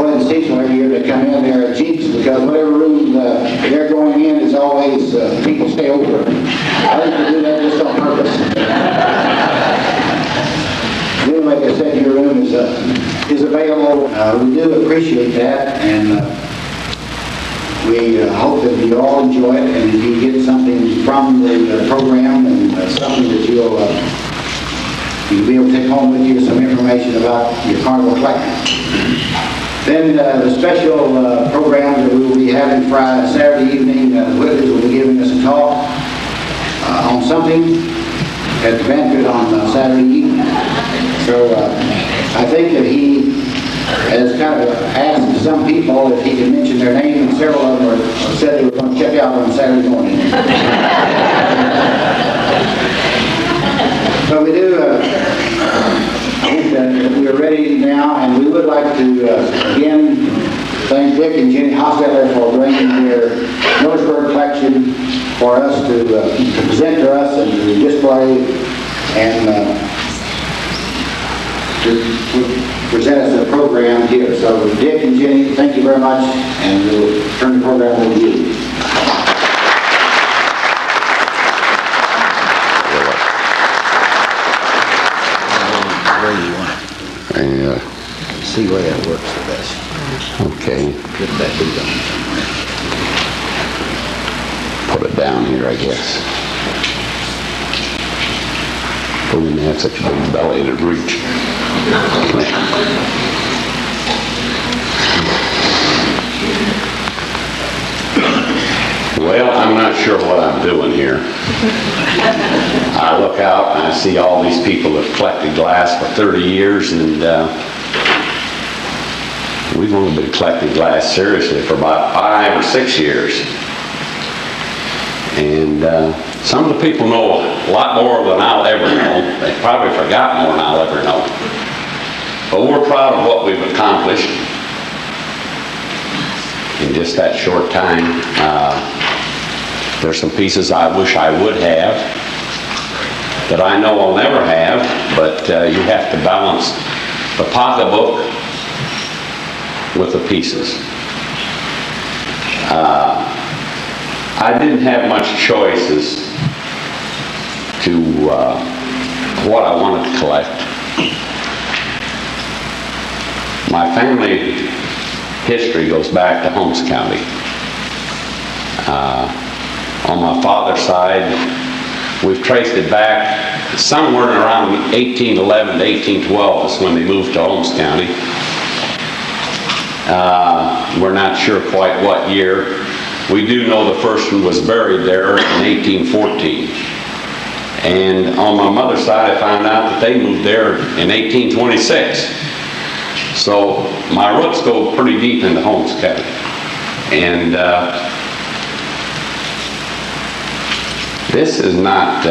go ahead and teach them every year they come in there at Jeeps, because whatever room they're going in is always people stay over. I think they do that just on purpose. Anyway, like I said, your room is available. We do appreciate that, and we hope that you all enjoy it, and if you get something from the program and something that you'll be able to take home with you, some information about your carnival collection. Then the special program that we will be having Saturday evening, the Whitlers will be giving us a talk on something at the banquet on Saturday evening. So I think that he has kind of asked some people if he can mention their name, and several of them said they were going to check out on Saturday morning. So we do hope that we are ready now, and we would like to again thank Dick and Jennie Hostetler for bringing their Millersburg collection for us to present to us and to display and to present us a program here. So Dick and Jennie, thank you very much, and we'll turn the program over to you. See where that works the best. Okay. Get that beat on somewhere. Put it down here, I guess. But when they have such a big belly, it'd reach. Well, I'm not sure what I'm doing here. I look out and I see all these people that have collected glass for 30 years, and we've only been collecting glass seriously for about 5 or 6 years. And some of the people know a lot more than I'll ever know. They've probably forgotten more than I'll ever know. But we're proud of what we've accomplished in just that short time. There's some pieces I wish I would have that I know I'll never have, but you have to balance the pocketbook with the pieces. I didn't have much choices to what I wanted to collect. My family history goes back to Holmes County. On my father's side, we've traced it back somewhere around 1811 to 1812 is when they moved to Holmes County. We're not sure quite what year. We do know the first one was buried there in 1814. And on my mother's side, I found out that they moved there in 1826. So my roots go pretty deep into Holmes County. And this is not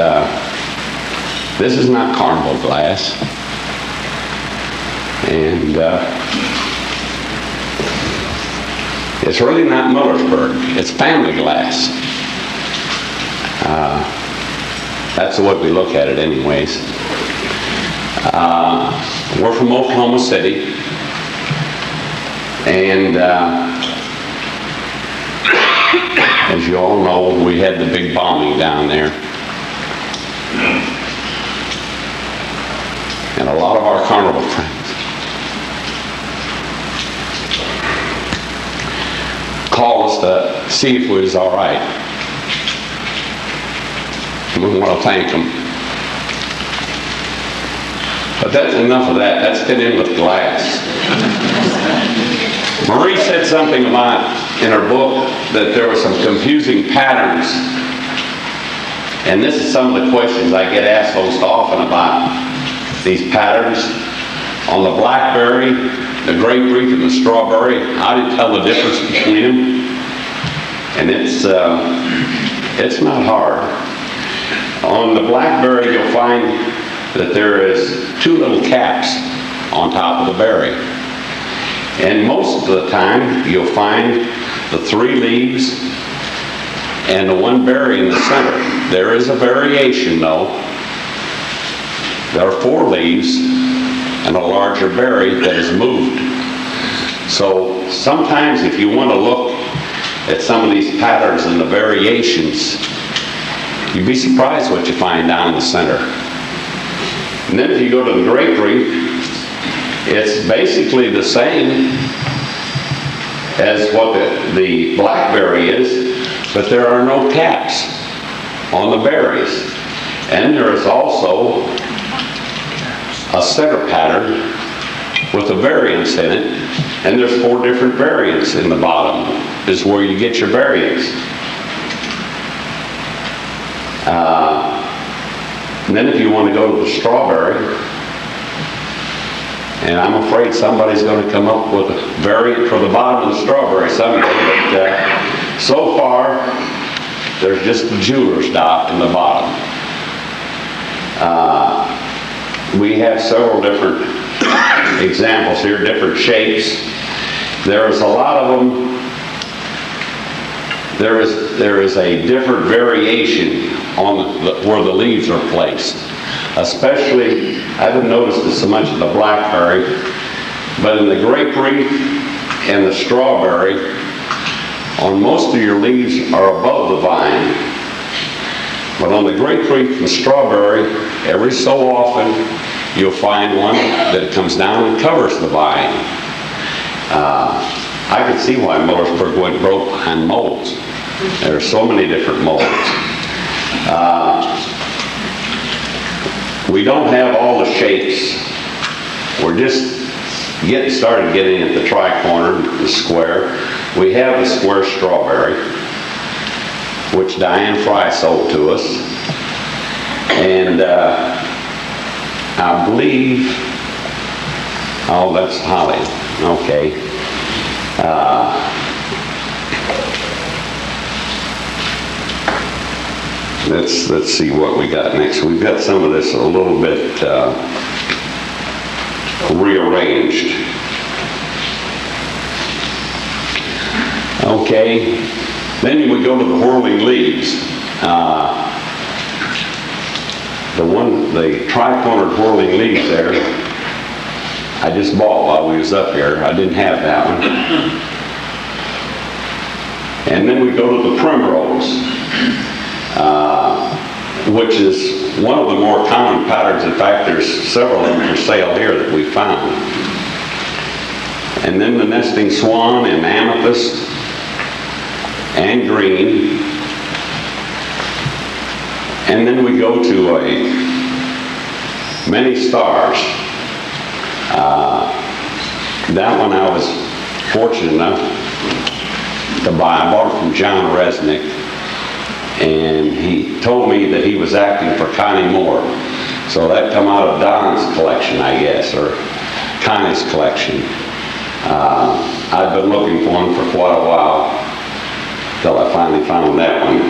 carnival glass. And it's really not Millersburg. It's family glass. That's the way we look at it anyways. We're from Oklahoma City. And as you all know, we had the big bombing down there. And a lot of our carnival friends called us to see if we was all right. And we want to thank them. But that's enough of that. Let's get in with glass. Marie said something about in her book that there were some confusing patterns. And this is some of the questions I get asked most often about these patterns. On the blackberry, the grapefruit, and the strawberry, how do you tell the difference between them? And it's not hard. On the blackberry, you'll find that there is 2 little caps on top of the berry. And most of the time, you'll find the 3 leaves and the 1 berry in the center. There is a variation, though. There are 4 leaves and a larger berry that is moved. So sometimes if you want to look at some of these patterns and the variations, you'd be surprised what you find down the center. And then if you go to the grapefruit, it's basically the same as what the blackberry is, but there are no caps on the berries. And there is also a center pattern with a variance in it, and there's 4 different variants in the bottom is where you get your variance. And then if you want to go to the strawberry, and I'm afraid somebody's going to come up with a variant for the bottom of the strawberry someday, but so far there's just the jeweler's dot in the bottom. We have several different examples here, different shapes. There's a lot of them. There is a different variation on where the leaves are placed. Especially, I haven't noticed it so much in the blackberry, but in the grapefruit and the strawberry, on most of your leaves are above the vine. But on the grapefruit and strawberry, every so often, you'll find one that comes down and covers the vine. I can see why Millersburg went broke behind molds. There are so many different molds. We don't have all the shapes. We're just getting started getting at the tri-corner, the square. We have the square strawberry, which Diane Fry sold to us. And I believe, oh, that's holly. Okay. Let's see what we got next. We've got some of this a little bit rearranged. Okay. Then we go to the whirling leaves. The tri-cornered whirling leaves there, I just bought while we was up here. I didn't have that one. And then we go to the primrose, which is one of the more common patterns. In fact, there's several of them for sale here that we found. And then the nesting swan in amethyst and green. And then we go to many stars. That one I was fortunate enough to buy. I bought it from John Resnick, and he told me that he was acting for Connie Moore. So that come out of Don's collection, I guess, or Connie's collection. I've been looking for one for quite a while till I finally found that one.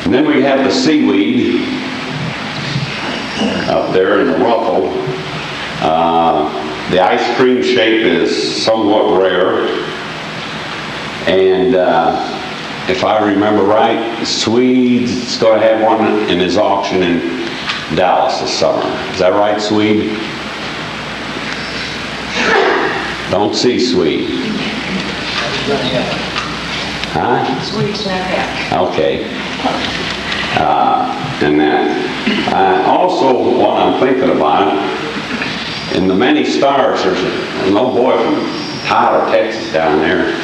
And then we have the seaweed up there in the ruffle. The ice cream shape is somewhat rare, and if I remember right, Swede's going to have one in his auction in Dallas this summer. Is that right, Swede? Don't see Swede. Huh? Swede's not back. Okay. And that. Also, what I'm thinking about, in the many stars, there's an old boy from Tyler, Texas down there.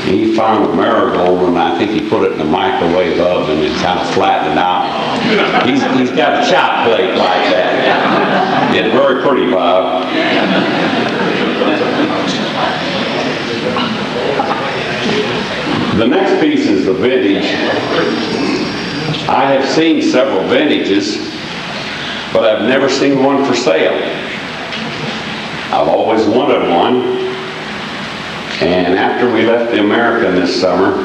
He found a marigold, and I think he put it in the microwave oven and kind of flattened it out. He's got a chop plate like that. It's very pretty, Bob. The next piece is the vintage. I have seen several vintages, but I've never seen one for sale. I've always wanted one, and after we left the American this summer,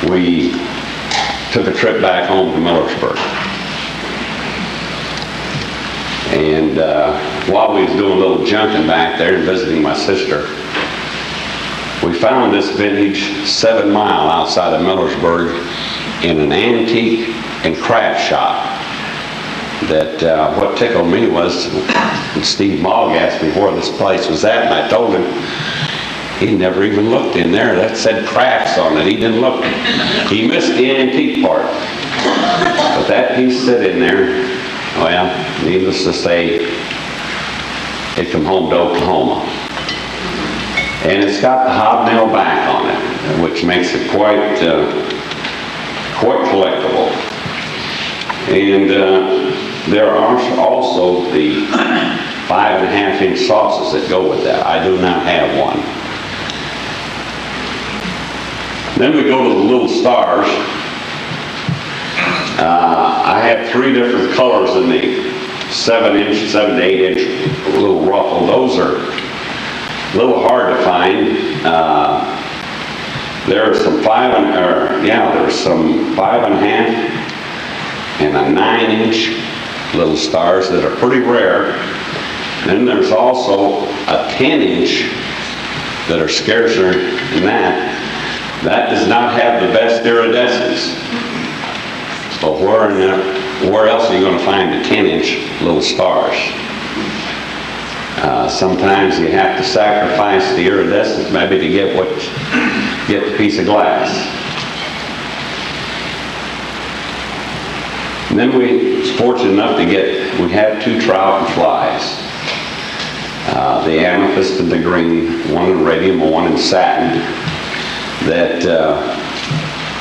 we took a trip back home to Millersburg. And while we was doing a little junking back there and visiting my sister, we found this vintage 7 Mile outside of Millersburg in an antique and craft shop. that what tickled me was when Steve Mogg asked me where this place was at, and I told him he never even looked in there. That said crafts on it. He didn't look. He missed the antique part. But that piece sit in there, well, needless to say, it come home to Oklahoma. And it's got the hobnail back on it, which makes it quite collectible. And there are also the 5.5-inch saucers that go with that. I do not have one. Then we go to the little stars. I have 3 different colors in the 7 to 8-inch little ruffle. Those are a little hard to find. There are some 5.5 and a 9-inch little stars that are pretty rare. Then there's also a 10-inch that are scarcer than that. That does not have the best iridescence. So where else are you going to find the 10-inch little stars? Sometimes you have to sacrifice the iridescence maybe to get the piece of glass. And then we was fortunate enough to we have 2 trout and flies. The amethyst and the green, one in radium and one in satin. That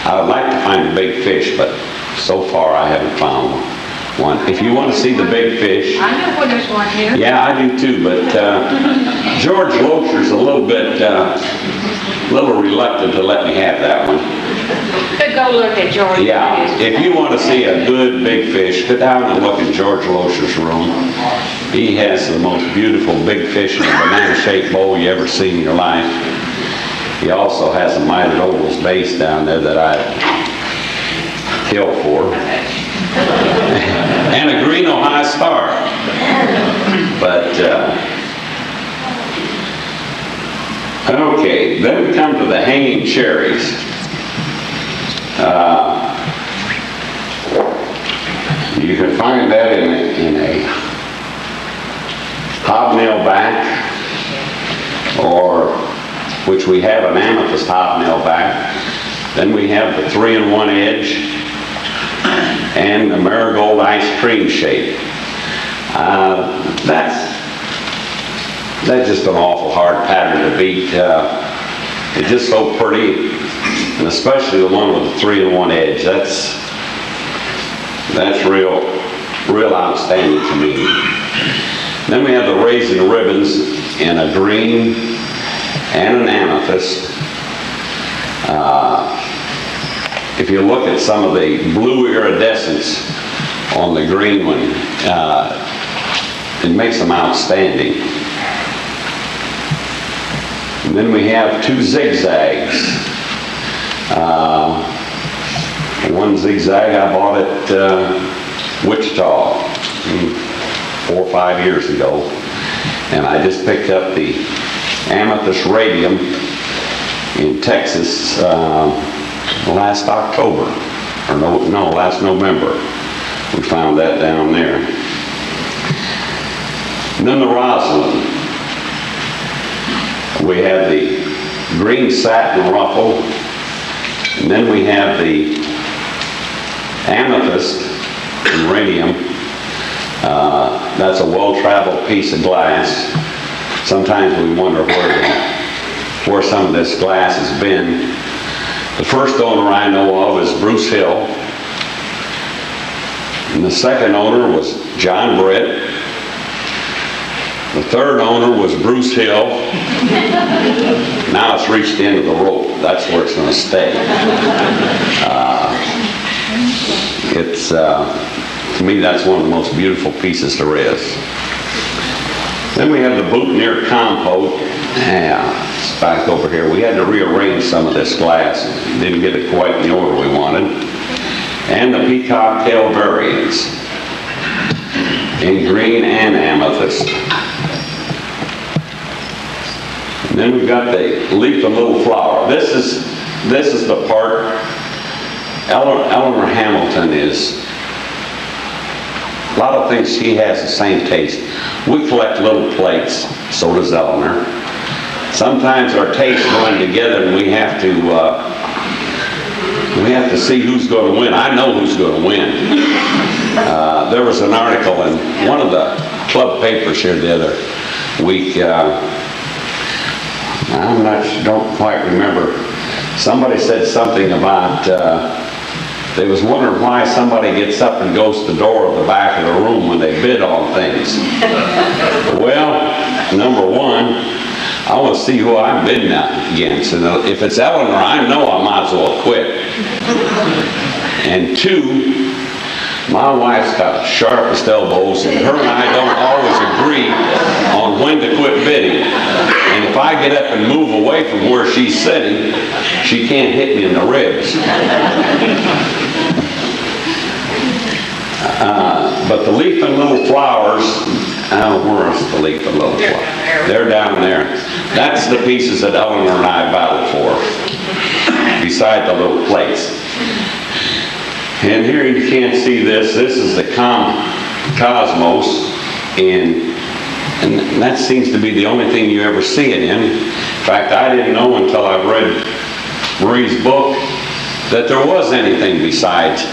I would like to find a big fish, but so far I haven't found one. If you want to see the big fish, I know where there's one here. yeah, I do too. But George Locher's a little reluctant to let me have that one. But go look at George. Yeah, if you want to see a good big fish, go down and look in George Locher's room. He has the most beautiful big fish in a banana-shaped bowl you ever seen in your life. He also has a mitered ovals base down there that I kill for. And a green Ohio star. But, okay, then we come to the hanging cherries. You can find that in a hobnail back, or which we have an amethyst hobnail back. Then we have the 3-in-1 edge and the marigold ice cream shape. That's just an awful hard pattern to beat. It's just so pretty, and especially the one with the 3-in-1 edge. That's real outstanding to me. Then we have the raisin ribbons in a green and an amethyst. If you look at some of the blue iridescence on the green one, it makes them outstanding. And then we have 2 zigzags. One zigzag I bought at Wichita 4 or 5 years ago, and I just picked up the amethyst radium in Texas last October, or no, last November. We found that down there. And then the Rosalind. We have the green satin ruffle, and then we have the amethyst and radium. That's a well-traveled piece of glass. Sometimes we wonder where some of this glass has been. The first owner I know of is Bruce Hill, and the second owner was John Britt. The third owner was Bruce Hill. Now it's reached the end of the rope. That's where it's going to stay. To me, that's one of the most beautiful pieces there is. Then we have the boutonniere compote. It's back over here. We had to rearrange some of this glass. Didn't get it quite in the order we wanted. And the peacock tail variants in green and amethyst. And then we've got the leaf of little flower. This is the part. Eleanor Hamilton is A lot of things, she has the same taste. We collect little plates, so does Eleanor. Sometimes our tastes run together and we have to see who's going to win. I know who's going to win. There was an article in one of the club papers here the other week. Don't quite remember. Somebody said something about they was wondering why somebody gets up and goes to the door of the back of the room when they bid on things. Well, number one, I want to see who I'm bidding against. And if it's Eleanor, I know I might as well quit. And two, my wife's got the sharpest elbows, and her and I don't always agree on when to quit bidding. And if I get up and move away from where she's sitting, she can't hit me in the ribs. But the leaf and little flowers, where's the leaf and little flowers? They're down there. That's the pieces that Eleanor and I battled for, beside the little plates. And here you can't see this. This is the cosmos, and that seems to be the only thing you ever see it in. In fact, I didn't know until I read Marie's book that there was anything besides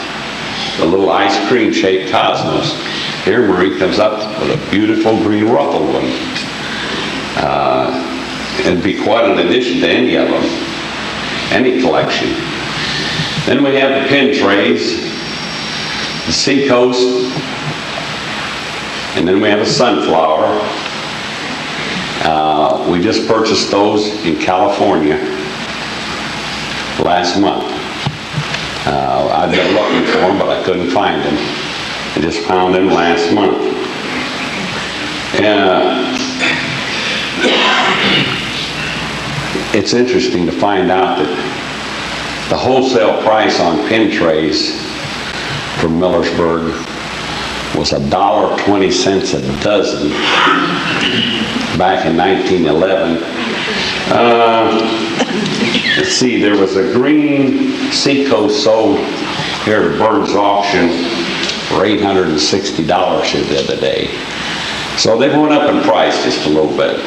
the little ice cream shaped cosmos. Here Marie comes up with a beautiful green ruffled one. It'd be quite an addition to any of them, any collection. Then we have the pin trays, the seacoast, and then we have a sunflower. We just purchased those in California last month. I've been looking for them, but I couldn't find them. I just found them last month. It's interesting to find out that the wholesale price on pin trays from Millersburg was $1.20 a dozen back in 1911. Let's see, there was a green seacoast sold here at Bird's auction for $860 here the other day. So they went up in price just a little bit.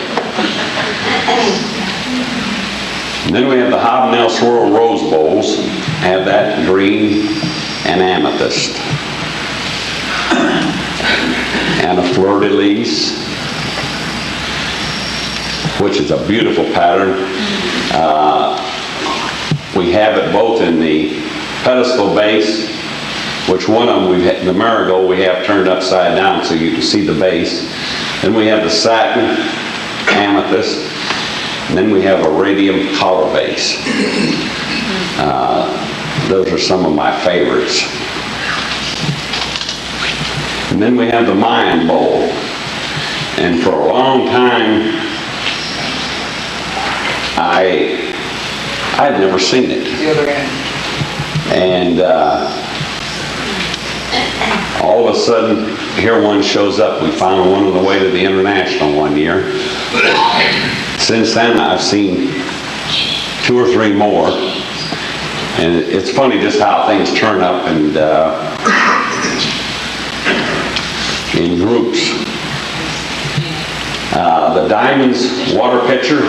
And then we have the hobnail swirl rose bowls. Have that green and amethyst. And a fleur-de-lis, which is a beautiful pattern. We have it both in the pedestal base, which one of them, the marigold, we have turned upside down so you can see the base. Then we have the satin amethyst, and then we have a radium collar base. Those are some of my favorites. And then we have the Mayan bowl. And for a long time, I'd never seen it. And all of a sudden, here one shows up. We found one on the way to the International one year. Since then, I've seen 2 or 3 more. And it's funny just how things turn up and in groups. The Diamonds water pitcher.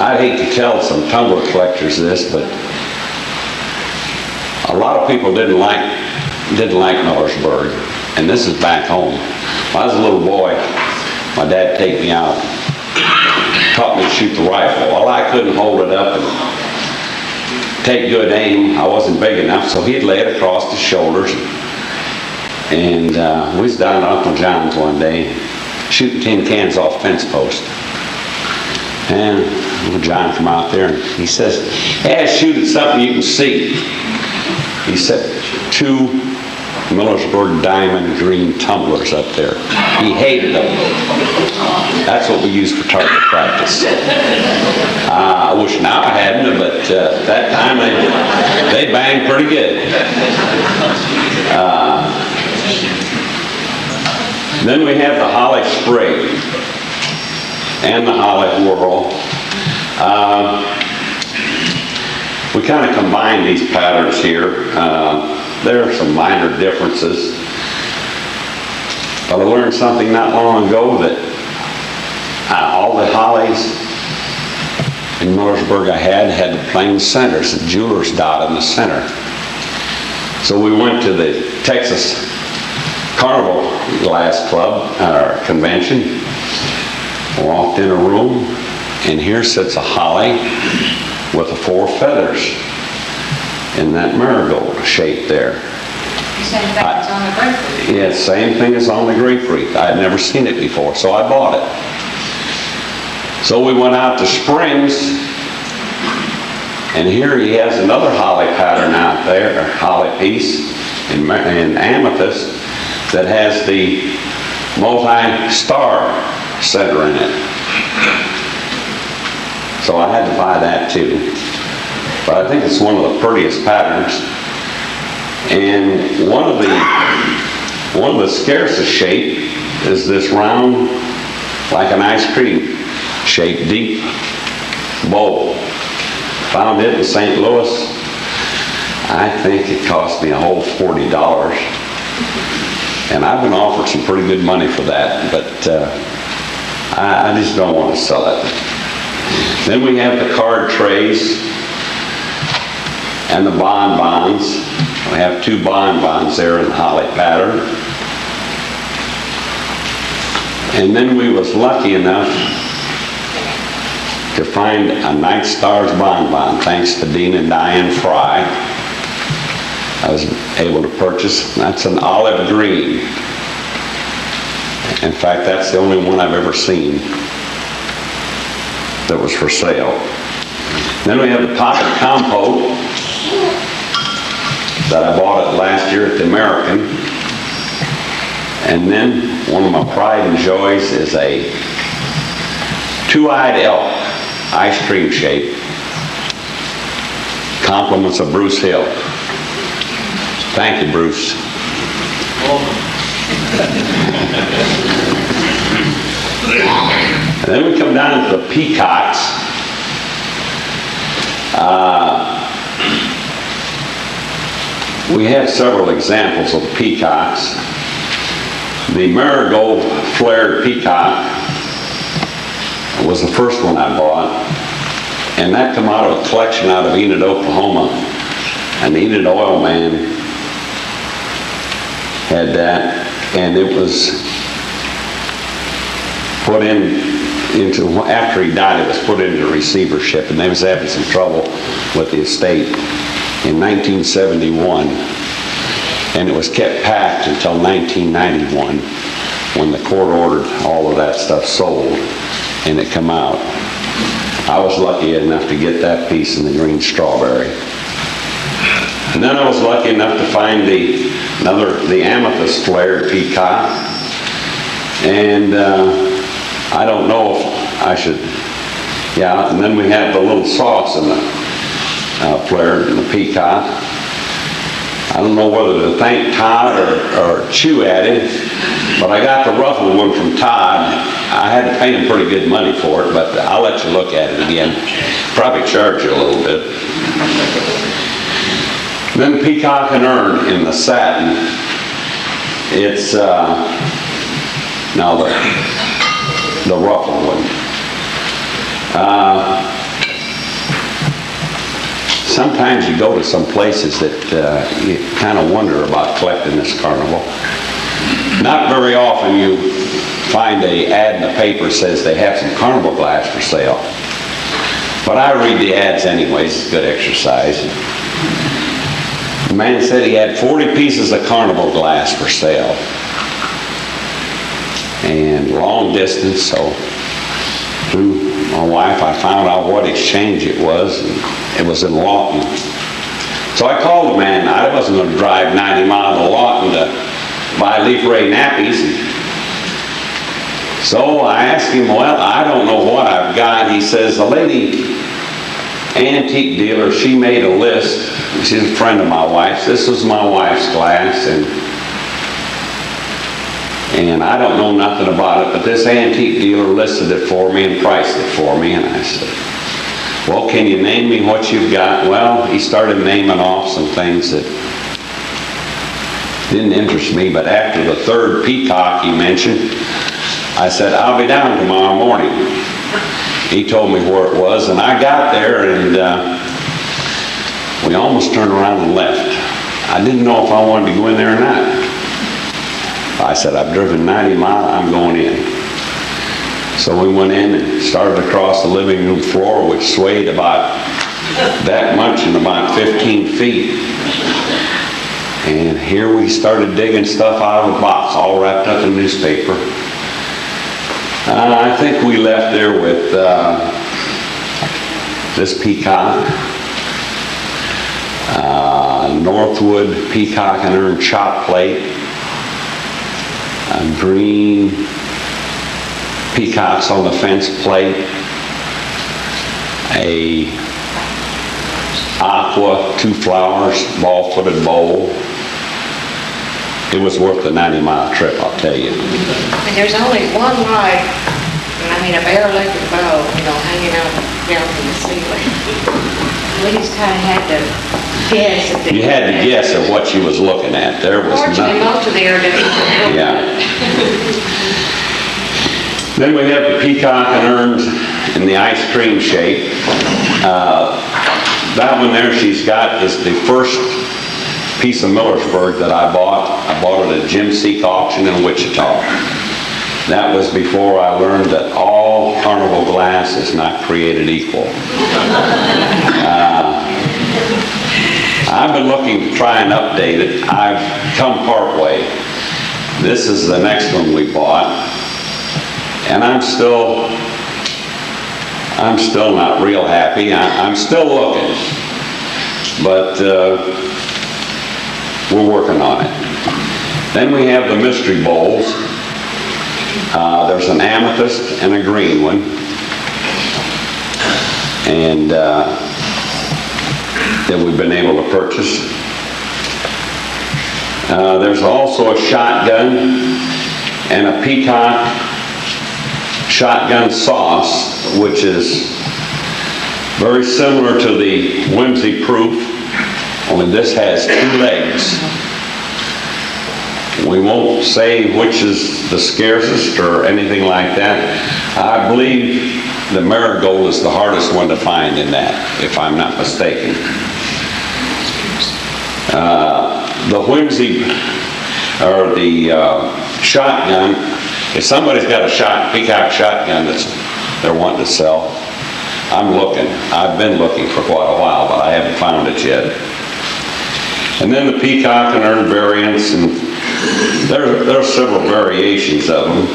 I'd hate to tell some tumbler collectors this, but a lot of people didn't like Millersburg, and this is back home. When I was a little boy, my dad take me out, taught me to shoot the rifle. Well, I couldn't hold it up and take good aim. I wasn't big enough, so he'd lay it across the shoulders. And we was down at Uncle John's one day, shooting tin cans off fence post. And Uncle John come out there and he says, "Hey, shoot at something you can see." He said, 2 Millersburg diamond green tumblers up there. He hated them. That's what we used for target practice. I wish now I hadn't, but at that time they banged pretty good. Then we have the holly sprig and the holly whorl. We kind of combine these patterns here. there are some minor differences. But I learned something not long ago that all the hollies in Millersburg I had the plain centers, the jeweler's dot in the center. So we went to the Texas Carnival Glass Club, our convention, walked in a room, and here sits a holly with the 4 feathers in that marigold shape there. Same thing as on the grapefruit. Yeah, same thing as on the grapefruit. I had never seen it before, so I bought it. So we went out to Springs, and here he has another holly pattern out there, a holly piece in amethyst that has the multi-star center in it. So I had to buy that too. But I think it's one of the prettiest patterns. And one of the scarcest shape is this round, like an ice cream shaped deep bowl. Found it in St. Louis. I think it cost me a whole $40. And I've been offered some pretty good money for that, but I just don't want to sell it. Then we have the card trays and the bonbons. We have 2 bonbons there in the holly pattern. And then we was lucky enough to find a Night Stars bonbon, thanks to Dean and Diane Fry. I was able to purchase, that's an olive green. In fact, that's the only one I've ever seen that was for sale. Then we have the pocket compote that I bought it last year at the American. And then one of my pride and joys is a 2-eyed elk, ice cream shape. Compliments of Bruce Hill. Thank you, Bruce. And then we come down to the peacocks. We have several examples of peacocks. The marigold flared peacock was the first one I bought, and that come out of a collection out of Enid, Oklahoma. And the Enid oil man had that, and it was put into, after he died, it was put into receivership, and they was having some trouble with the estate in 1971, and it was kept packed until 1991 when the court ordered all of that stuff sold, and it come out. I was lucky enough to get that piece in the green strawberry. And then I was lucky enough to find the amethyst flared peacock, and I don't know if I should, yeah, and then we have the little sauce in the flared in the peacock. I don't know whether to thank Todd or chew at him, but I got the ruffled one from Todd. I had to pay him pretty good money for it, but I'll let you look at it again. Probably charge you a little bit. Then the peacock and urn in the satin. It's now the ruffled one. Sometimes you go to some places that you kind of wonder about collecting this carnival. Not very often you find an ad in the paper says they have some carnival glass for sale. But I read the ads anyways, it's good exercise. The man said he had 40 pieces of carnival glass for sale. And long distance, so through my wife I found out what exchange it was. It was in Lawton. So I called the man. I wasn't going to drive 90 miles to Lawton to buy leaf ray nappies. So I asked him, well, I don't know what I've got. He says, the lady antique dealer, she made a list. She's a friend of my wife's. This was my wife's glass, and I don't know nothing about it, but this antique dealer listed it for me and priced it for me. And I said, well, can you name me what you've got? Well, he started naming off some things that Didn't interest me, but after the third peacock he mentioned, I said, I'll be down tomorrow morning. He told me where it was, and I got there, and we almost turned around and left. I didn't know if I wanted to go in there or not. I said, I've driven 90 miles, I'm going in. So we went in and started across the living room floor, which swayed about that much and about 15 feet. And here we started digging stuff out of a box, all wrapped up in newspaper. I think we left there with this peacock, Northwood peacock and urn chop plate, green peacocks on the fence plate, a aqua 2 flowers ball-footed bowl. It was worth the 90-mile trip, I'll tell you. And there's only one light, a bare-legged bow, hanging out down from the ceiling. We just kind of had to guess. You had to guess at what you was looking at. There was Fortunately, nothing. most of the air ducts were Yeah. Then we have the peacock and urns in the ice cream shape. That one there she's got is the first piece of Millersburg that I bought. I bought it at Jim Seek auction in Wichita. That was before I learned that all carnival glass is not created equal. I've been looking to try and update it. I've come part way. This is the next one we bought. And I'm still not real happy. I'm still looking. But we're working on it. Then we have the mystery bowls. There's an amethyst and a green one. And that we've been able to purchase. There's also a shotgun and a peacock shotgun sauce, which is very similar to the Whimsy Proof, only this has 2 legs. We won't say which is the scarcest or anything like that. I believe the marigold is the hardest one to find in that, if I'm not mistaken. The Whimsy, or the shotgun, if somebody's got a peacock shotgun that they're wanting to sell, I'm looking. I've been looking for quite a while, but I haven't found it yet. And then the peacock and urn variants, and there are several variations of them.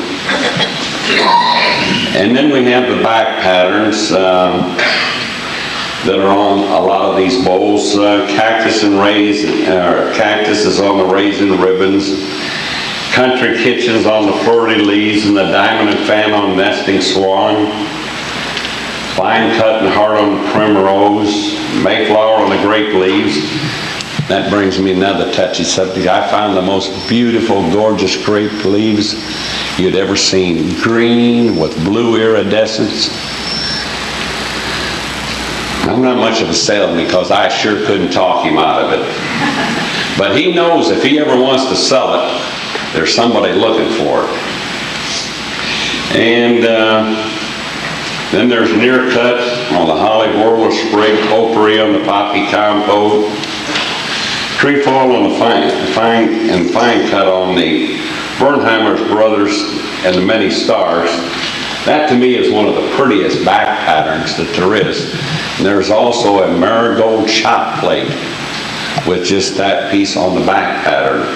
And then we have the back patterns that are on a lot of these bowls. Cactus is on the raisin ribbons. Country kitchens on the fleur-de-lis, and the diamond and fan on nesting swan. Fine cut and heart on the primrose. Mayflower on the grape leaves. That brings me another touchy subject. I found the most beautiful, gorgeous grape leaves you'd ever seen. Green with blue iridescence. I'm not much of a salesman because I sure couldn't talk him out of it. But he knows if he ever wants to sell it, there's somebody looking for it. And then there's near cut on the holly whorler sprig, potpourri on the poppy compote, trefoil on the fine cut on the Bernheimer's Brothers and the Many Stars. That to me is one of the prettiest back patterns that there is. And there's also a marigold chop plate with just that piece on the back pattern.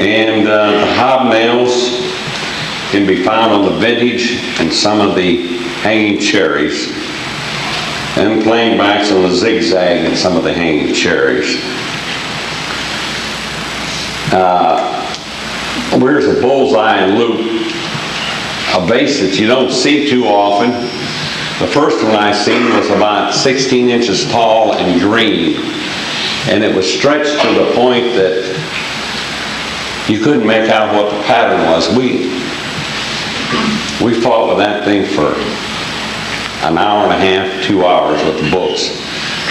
And the hobnails can be found on the vintage and some of the hanging cherries. And plain backs on the zigzag and some of the hanging cherries. Here's a bullseye and loop, a vase that you don't see too often. The first one I seen was about 16 inches tall and green, and it was stretched to the point that you couldn't make out what the pattern was. We fought with that thing for an hour and a half, 2 hours with the books,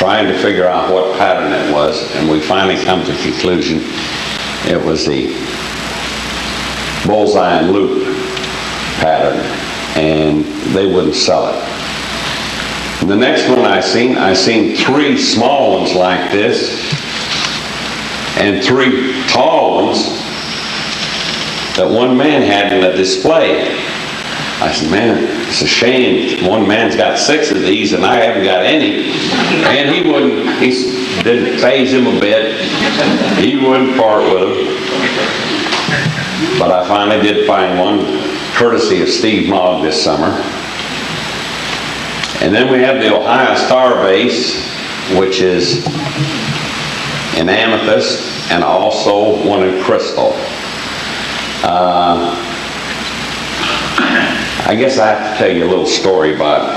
trying to figure out what pattern it was, and we finally come to the conclusion it was the bullseye and loop pattern, and they wouldn't sell it. The next one I seen 3 small ones like this and 3 tall ones that one man had in a display. I said, man, it's a shame. One man's got 6 of these and I haven't got any. And he didn't faze him a bit. He wouldn't part with them. But I finally did find one, courtesy of Steve Mogg this summer. And then we have the Ohio Star vase, which is in amethyst and also one in crystal. I guess I have to tell you a little story about it.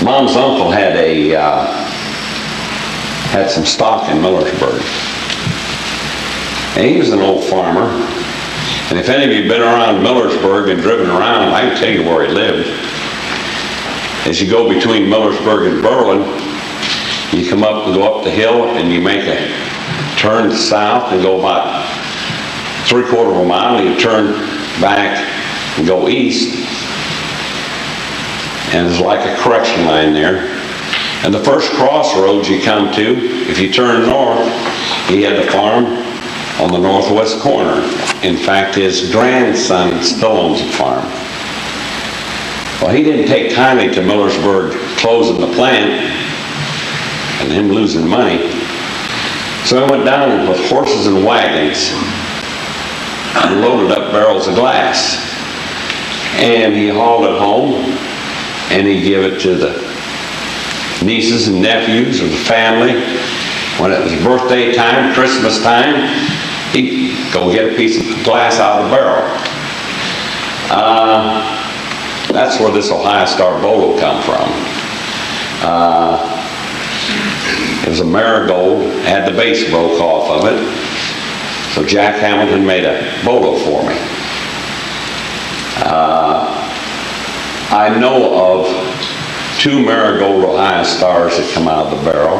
Mom's uncle had some stock in Millersburg. And he was an old farmer. And if any of you have been around Millersburg and driven around, I can tell you where he lived. As you go between Millersburg and Berlin, you go up the hill and you make a turn south and go about 3/4 of a mile, and you turn back and go east. And there's like a correction line there. And the first crossroads you come to, if you turn north, he had the farm on the northwest corner. In fact, his grandson still owns the farm. Well, he didn't take kindly to Millersburg closing the plant and him losing money. So he went down with horses and wagons and loaded up barrels of glass. And he hauled it home and he gave it to the nieces and nephews of the family. When it was birthday time, Christmas time, he'd go get a piece of glass out of the barrel. That's where this Ohio Star bolo come from. It was a marigold, had the base broke off of it. So Jack Hamilton made a bolo for me. I know of 2 marigold Ohio Stars that come out of the barrel.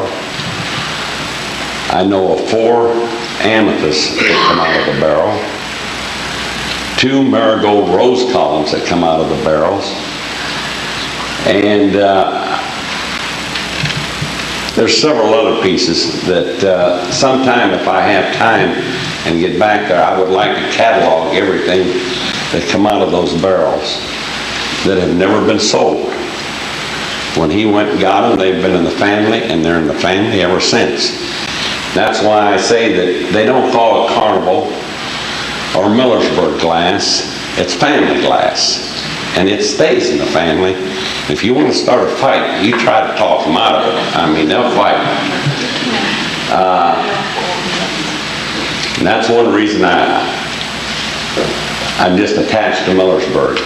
I know of 4 amethysts that come out of the barrel. 2 marigold rose columns that come out of the barrels. And there's several other pieces that sometime if I have time and get back there, I would like to catalog everything that come out of those barrels that have never been sold. When he went and got them, they've been in the family, and they're in the family ever since. That's why I say that they don't call it Carnival or Millersburg glass. It's family glass, and it stays in the family. If you want to start a fight, you try to talk them out of it. I mean, they'll fight. And that's one reason I'm just attached to Millersburg.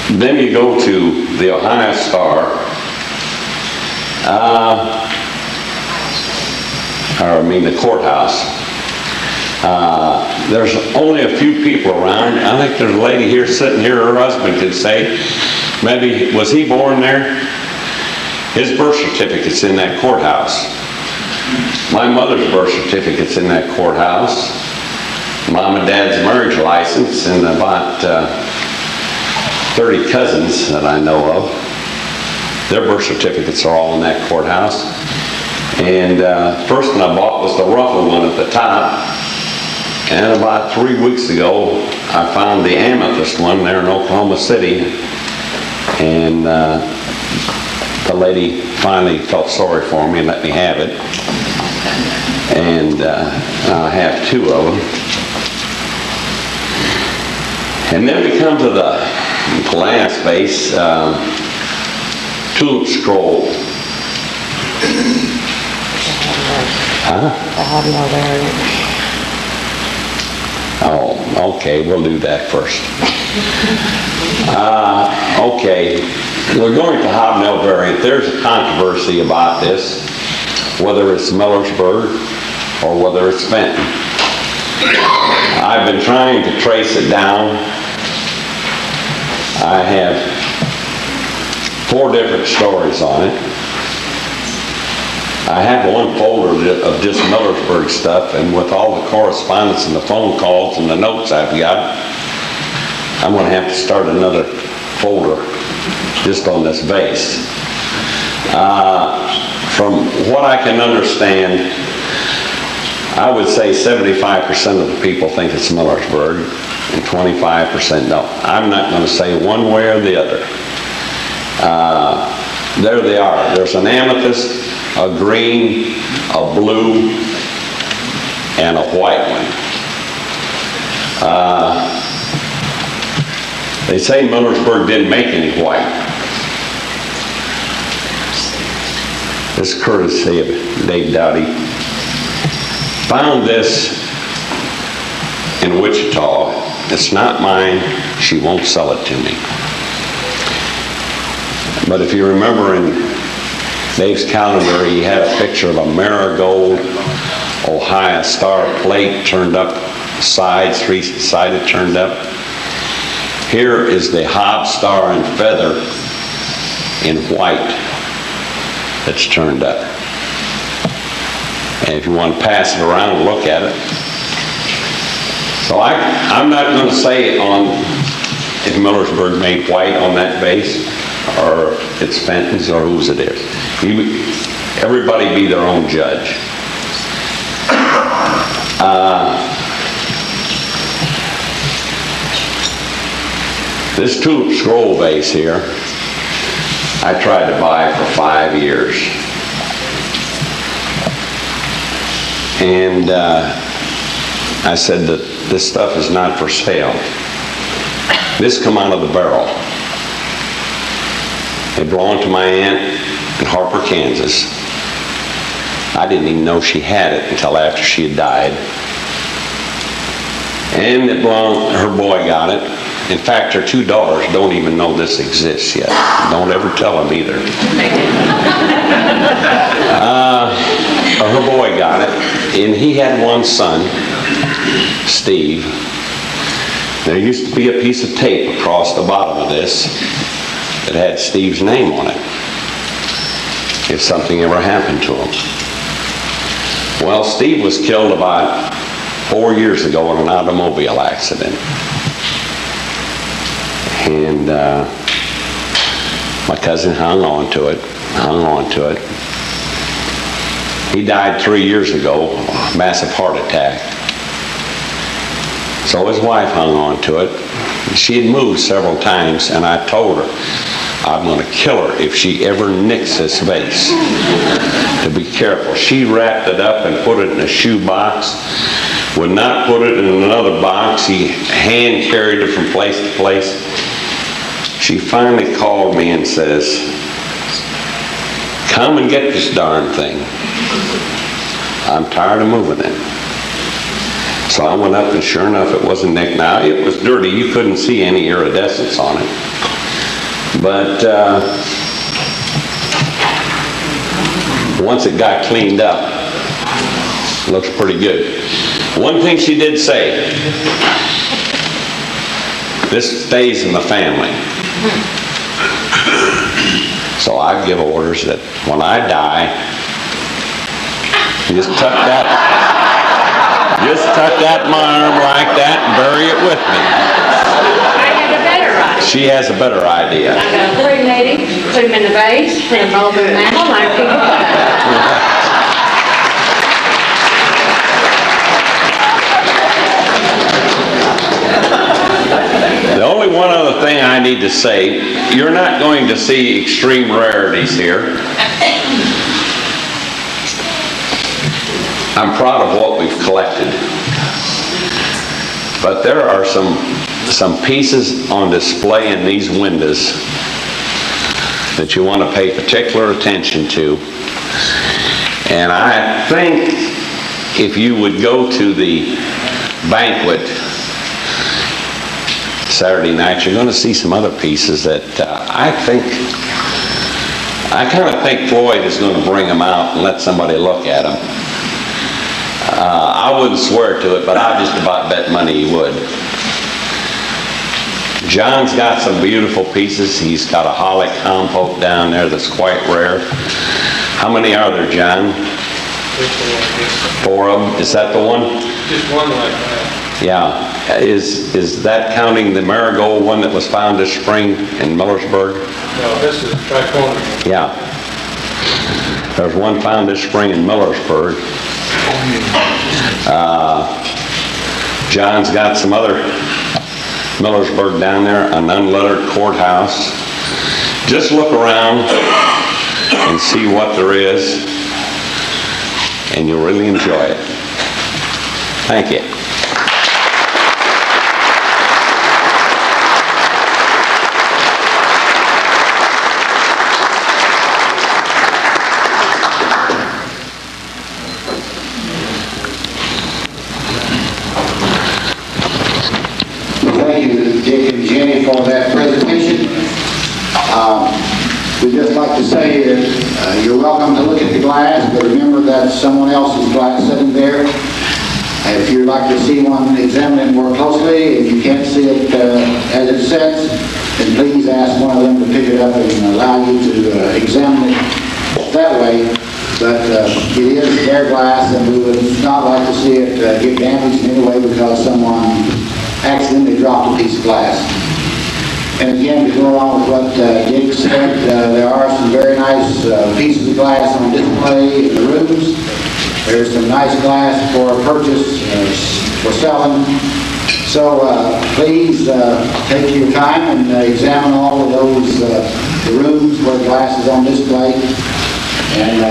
Then you go to the Ohio Star, the courthouse. There's only a few people around. I think there's a lady here sitting here, her husband could say, maybe, was he born there? His birth certificate's in that courthouse. My mother's birth certificate's in that courthouse. Mom and Dad's marriage license, and about 30 cousins that I know of. Their birth certificates are all in that courthouse. And first one I bought was the ruffled one at the top. And about 3 weeks ago, I found the amethyst one there in Oklahoma City. And the lady finally felt sorry for me and let me have it. And I have 2 of them. And then we come to the last vase, tulip scroll. Huh? Oh, okay, we'll do that first. Okay, we're going to hobnail variant. There's a controversy about this, whether it's Millersburg or whether it's Benton. I've been trying to trace it down. I have 4 different stories on it. I have one folder of just Millersburg stuff, and with all the correspondence and the phone calls and the notes I've got, I'm going to have to start another folder just on this vase. From what I can understand, I would say 75% of the people think it's Millersburg and 25% don't. I'm not going to say one way or the other. There they are. There's an amethyst, a green, a blue, and a white one. They say Millersburg didn't make any white. This is courtesy of Dave Dowdy. Found this in Wichita. It's not mine. She won't sell it to me. But if you remember in Dave's calendar, he had a picture of a marigold Ohio star plate turned up, sides, 3-sided turned up. Here is the Hob star and feather in white that's turned up. And if you want to pass it around and look at it. So I'm not going to say if Millersburg made white on that vase, or it's Fenton's, or whose it is. Everybody be their own judge. This tulip scroll vase here, I tried to buy for 5 years. And I said that this stuff is not for sale. This come out of the barrel. It belonged to my aunt in Harper, Kansas. I didn't even know she had it until after she had died. And her boy got it. In fact, her 2 daughters don't even know this exists yet. Don't ever tell them either. Her boy got it, and he had one son, Steve. There used to be a piece of tape across the bottom of this that had Steve's name on it, if something ever happened to him. Well, Steve was killed about 4 years ago in an automobile accident. And my cousin hung on to it. He died 3 years ago, massive heart attack. So his wife hung on to it. She had moved several times, and I told her, I'm going to kill her if she ever nicks this vase. To be careful. She wrapped it up and put it in a shoe box. Would not put it in another box. He hand carried it from place to place. She finally called me and says, come and get this darn thing. I'm tired of moving it. So I went up, and sure enough, it wasn't nicked. Now, it was dirty. You couldn't see any iridescence on it. But once it got cleaned up, it looks pretty good. One thing she did say, this stays in the family. So I give orders that when I die, just tuck that in my arm like that and bury it with me. I had a better idea. She has a better idea. I got 3 natives, put them in the vase, put them over the mantle, like people. The only one other thing I need to say, you're not going to see extreme rarities here. I'm proud of what we've collected. But there are some pieces on display in these windows that you want to pay particular attention to. And I think if you would go to the banquet Saturday night, you're going to see some other pieces that I kind of think Floyd is going to bring them out and let somebody look at them. I wouldn't swear to it, but I just about bet money he would. John's got some beautiful pieces. He's got a holly compote down there that's quite rare. How many are there, John? Four of them. Is that the one? Just one like that. Yeah. Is that counting the marigold one that was found this spring in Millersburg? No, this is tricorn. Yeah. There's one found this spring in Millersburg. John's got some other Millersburg down there, an unlettered courthouse. Just look around and see what there is, and you'll really enjoy it. Thank you. Thank you, Dick and Jenny, for that presentation. We'd just like to say that you're welcome to look at the glass, but remember that's someone else's glass sitting there. If you'd like to see one, examine it more closely. If you can't see it as it sits, then please ask one of them to pick it up and allow you to examine it that way. But it is their glass, and we would not like to see it get damaged in any way because someone accidentally dropped a piece of glass. And again, to go along with what Dick said, there are some very nice pieces of glass on display in the rooms. There's some nice glass for purchase, for selling. So please take your time and examine all of those the rooms where glass is on display, and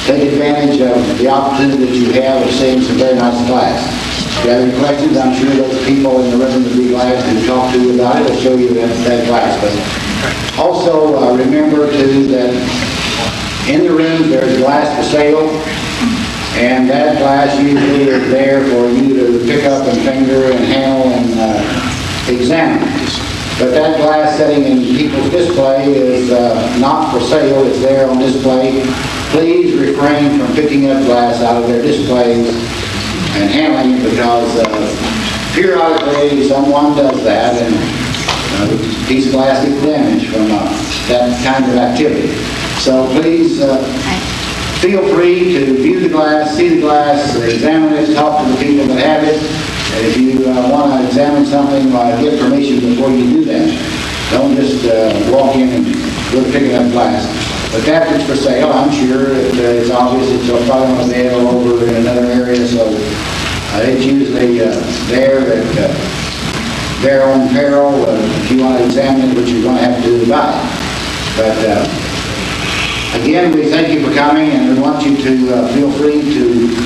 take advantage of the opportunity that you have of seeing some very nice glass. If you have any questions, I'm sure those people in the room would be glad to talk to you about it or show you that glass. But also remember too that in the room there's glass for sale, and that glass usually is there for you to pick up and finger and handle and examine. But that glass sitting in people's display is not for sale, it's there on display. Please refrain from picking up glass out of their displays and handling it, because periodically someone does that and a piece of glass gets damaged from that kind of activity. So please feel free to view the glass, see the glass, examine it, talk to the people that have it. And if you want to examine something, get permission before you do that. Don't just walk in and go picking up glass. But that is for sale. I'm sure it's obvious it's probably on a bed or over in another area, so it's usually there at their own peril if you want to examine it, which you're going to have to do about it. But again, we thank you for coming, and we want you to feel free to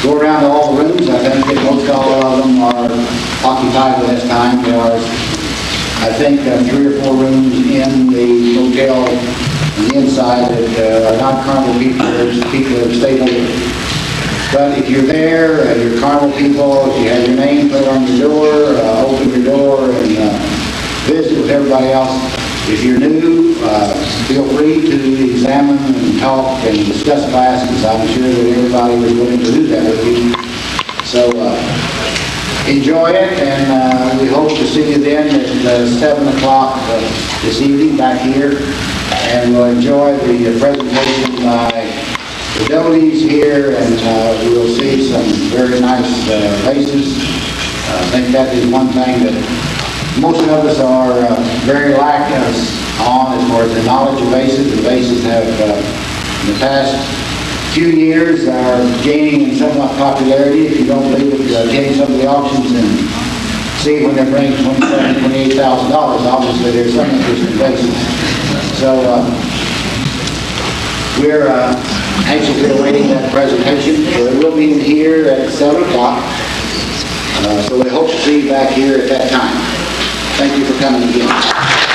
go around to all the rooms. I think that most all of them are occupied at this time. There are, I think, 3 or 4 rooms in the hotel on the inside that are not Carnival people. There's people that have stayed over. But if you're there, you're Carnival people, if you have your name put on your door, open your door and visit with everybody else. If you're new, feel free to examine and talk and discuss classes. I'm sure that everybody is willing to do that with you. So enjoy it, and we hope to see you then at 7 o'clock this evening back here. And we'll enjoy the presentation by the delegates here, and we'll see some very nice faces. I think that is one thing that most of us are very lacking on as far as the knowledge of vases. The vases have, in the past few years, are gaining in somewhat popularity. If you don't believe it, attend some of the auctions and see when they're bringing $27,000 to $28,000. Obviously, there's some interest in vases. So we're anxiously awaiting that presentation. So it will be in here at 7 o'clock. So we hope to see you back here at that time. Thank you for coming again.